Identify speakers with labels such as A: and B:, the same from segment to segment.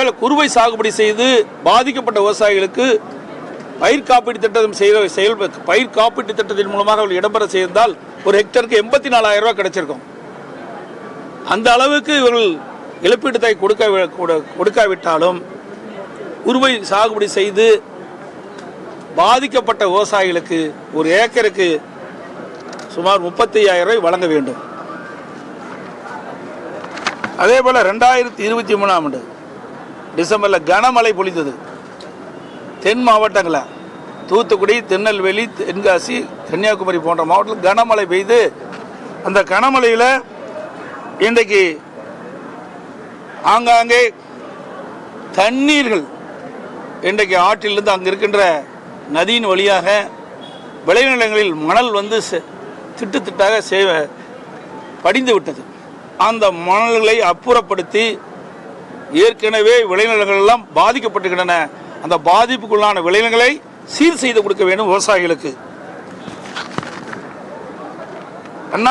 A: அதேபோல் குறுவை சாகுபடி செய்து பாதிக்கப்பட்ட விவசாயிகளுக்கு பயிர் காப்பீட்டு திட்டம் பயிர் காப்பீட்டு திட்டத்தின் மூலமாக அவர்கள் இடம்பெற செய்தால் ஒரு ஹெக்டருக்கு 84,000 ரூபாய் கிடைச்சிருக்கும். அந்த அளவுக்கு இவர்கள் இழப்பீட்டு தொகை கொடுக்காவிட்டாலும் குறுவை சாகுபடி செய்து பாதிக்கப்பட்ட விவசாயிகளுக்கு ஒரு ஏக்கருக்கு சுமார் 35,000 ரூபாய் வழங்க வேண்டும். அதே போல் 2023ஆம் ஆண்டு டிசம்பரில் கனமழை பொழிந்தது. தென் மாவட்டங்களில் தூத்துக்குடி, திருநெல்வேலி, தென்காசி, கன்னியாகுமரி போன்ற மாவட்டத்தில் கனமழை பெய்து அந்த கனமழையில் இன்றைக்கு ஆங்காங்கே தண்ணீர்கள் இன்றைக்கு ஆற்றிலிருந்து அங்கே இருக்கின்ற நதியின் வழியாக விளைநிலங்களில் மணல் வந்து திட்டு திட்டாக படிந்து விட்டது. அந்த மணல்களை அப்புறப்படுத்தி ஏற்கனவே விளைநிலங்கள் எல்லாம் பாதிக்கப்பட்டுகின்றன. அந்த பாதிப்புக்குள்ளான விளைநிலங்களை சீர் செய்து கொடுக்க வேண்டும் விவசாயிகளுக்கு.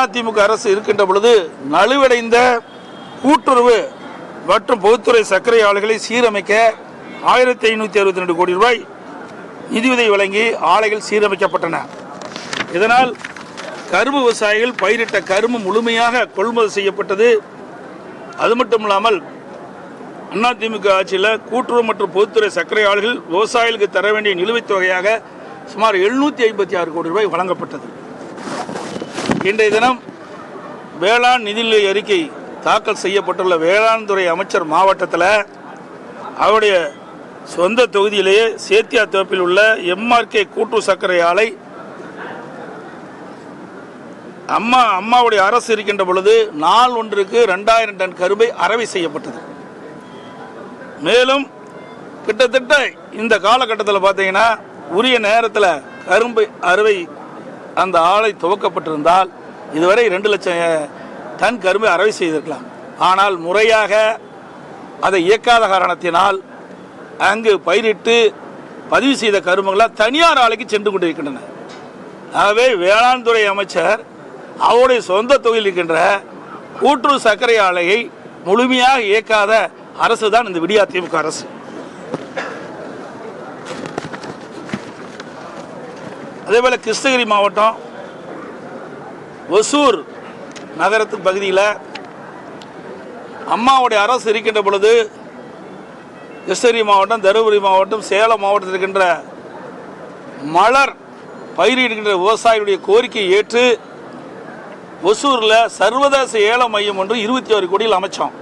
A: அதிமுக அரசு இருக்கின்ற பொழுது நலிவடைந்த கூட்டுறவு மற்றும் பொதுத்துறை சர்க்கரை ஆலைகளை சீரமைக்க 1562 கோடி ரூபாய் நிதியுதவி வழங்கி ஆலைகள் சீரமைக்கப்பட்டன. இதனால் கரும்பு விவசாயிகள் பயிரிட்ட கரும்பு முழுமையாக கொள்முதல் செய்யப்பட்டது. அது மட்டும் இல்லாமல் அதிமுக ஆட்சியில் கூட்டுறவு மற்றும் பொதுத்துறை சர்க்கரை ஆலைகள் விவசாயிகளுக்கு தர வேண்டிய நிலுவைத் தொகையாக சுமார் 756 கோடி ரூபாய் வழங்கப்பட்டது. இன்றைய தினம் வேளாண் நிதிநிலை அறிக்கை தாக்கல் செய்யப்பட்டுள்ள வேளாண் துறை அமைச்சர் மாவட்டத்தில் அவருடைய சொந்த தொகுதியிலேயே சேத்தியா தோப்பில் உள்ள எம்ஆர்கே கூட்டுறவு சர்க்கரை ஆலை அம்மாவுடைய அரசு இருக்கின்ற பொழுது நாள் ஒன்றுக்கு 2000 டன் கரும்பை அறவை செய்யப்பட்டது. மேலும் கிட்டத்தட்ட இந்த காலகட்டத்தில் பார்த்தீங்கன்னா உரிய நேரத்தில் கரும்பு அறுவை அந்த ஆலை துவக்கப்பட்டிருந்தால் இதுவரை 2 லட்சம் டன் கரும்பை அறுவை செய்திருக்கலாம். ஆனால் முறையாக அதை இயக்காத காரணத்தினால் அங்கு பயிரிட்டு பதிவு செய்த கரும்புகளால் தனியார் ஆலைக்கு சென்று கொண்டிருக்கின்றன. ஆகவே வேளாண் துறை அமைச்சர் அவருடைய சொந்த தொகுதியில் இருக்கின்ற கூட்டுறவு சர்க்கரை ஆலையை முழுமையாக இயக்காத அரசு தான் இந்த விடியா திமுக அரசு. அதேபோல கிருஷ்ணகிரி மாவட்டம் ஒசூர் நகரத்து பகுதியில் அம்மாவுடைய அரசு இருக்கின்ற பொழுது கிருஷ்ணகிரி மாவட்டம், தருமபுரி மாவட்டம், சேலம் மாவட்டத்தில் இருக்கின்ற மலர் பயிரிடுகின்ற விவசாயிகளுடைய கோரிக்கையை ஏற்று ஒசூரில் சர்வதேச ஏல மையம் ஒன்று 21 கோடியில் அமைச்சோம்.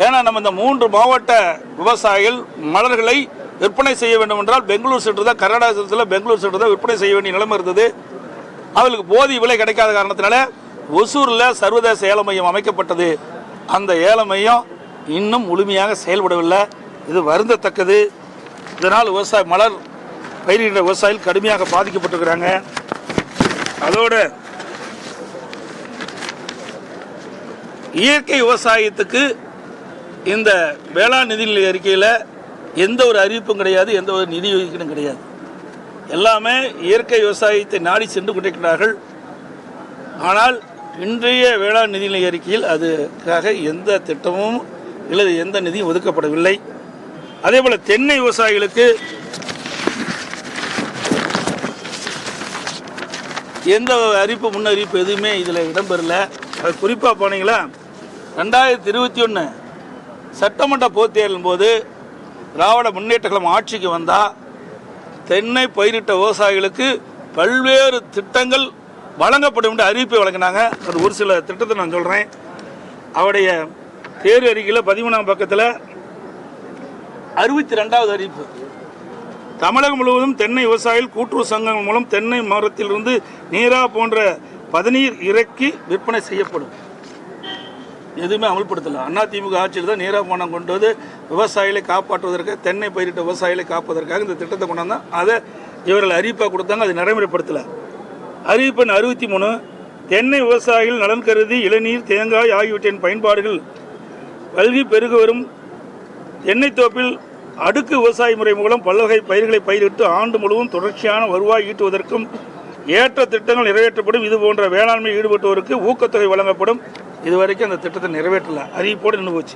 A: ஏன்னா நம்ம இந்த 3 மாவட்ட விவசாயிகள் மலர்களை விற்பனை செய்ய வேண்டும் என்றால் பெங்களூர் சென்று தான், கர்நாடகத்தில் பெங்களூர் சென்று தான் விற்பனை செய்ய வேண்டிய நிலைமை இருந்தது. அவர்களுக்கு போதிய விலை கிடைக்காத காரணத்தினால ஒசூரில் சர்வதேச ஏல மையம் அமைக்கப்பட்டது. அந்த ஏல மையம் இன்னும் முழுமையாக செயல்படவில்லை. இது வருந்தத்தக்கது. இதனால் மலர் பயிரிடுகிற விவசாயிகள் கடுமையாக பாதிக்கப்பட்டிருக்கிறாங்க. அதோட இயற்கை விவசாயத்துக்கு இந்த வேளாண் நிதிநிலை அறிக்கையில் எந்த ஒரு அறிவிப்பும் கிடையாது, எந்த ஒரு நிதி ஒதுக்கீடும் கிடையாது. எல்லாமே இயற்கை விவசாயத்தை நாடி சென்று கொண்டிருக்கிறார்கள். ஆனால் இன்றைய வேளாண் நிதிநிலை அறிக்கையில் அதுக்காக எந்த திட்டமும் இல்லை, எந்த நிதியும் ஒதுக்கப்படவில்லை. அதே போல் தென்னை விவசாயிகளுக்கு எந்த அறிவிப்பு முன்னறிவிப்பு எதுவுமே இதில் இடம்பெறல. அது குறிப்பாக போனீங்களா 2021 சட்டமன்ற பொதுத் தேர்தலின் போது திராவிட முன்னேற்ற கழகம் ஆட்சிக்கு வந்தால் தென்னை பயிரிட்ட விவசாயிகளுக்கு பல்வேறு திட்டங்கள் வழங்கப்படும் என்று அறிவிப்பை வழங்கினாங்க. அது ஒரு சில திட்டத்தை நான் சொல்கிறேன். அவருடைய தேர்வு அறிக்கையில் 13ஆம் பக்கத்தில் 62வது அறிவிப்பு, தமிழகம் முழுவதும் தென்னை விவசாயிகள் கூட்டுறவு சங்கங்கள் மூலம் தென்னை மரத்திலிருந்து நீரா போன்ற பதநீர் இறக்கி விற்பனை செய்யப்படும். எதுவுமே அமல்படுத்தலை. அதிமுக ஆட்சியில் தான் நீரா போனம் கொண்டு வந்து விவசாயிகளை காப்பாற்றுவதற்கு, தென்னை பயிரிட்ட விவசாயிகளை காப்பதற்காக இந்த திட்டத்தை கொண்டு வந்தால் அதை இவர்கள் அறிவிப்பாக கொடுத்தாங்க. அது நடைமுறைப்படுத்தலை. அறிவிப்பு 63 தென்னை விவசாயிகள் நலன் கருதி இளநீர், தேங்காய் ஆகியவற்றின் பயன்பாடுகள் பல்கி பெருகு வரும் எண்ணெய் தோப்பில் அடுக்கு விவசாய முறை மூலம் பல்வகை பயிர்களை பயிரிட்டு ஆண்டு முழுவதும் தொடர்ச்சியான வருவாய் ஈட்டுவதற்கும் ஏற்ற திட்டங்கள் நிறைவேற்றப்படும். இது போன்ற வேளாண்மையில் ஈடுபட்டோருக்கு ஊக்கத்தொகை வழங்கப்படும். இதுவரைக்கும் அந்த திட்டத்தை நிறைவேற்றல, அறிவிப்போடு நின்று போச்சு.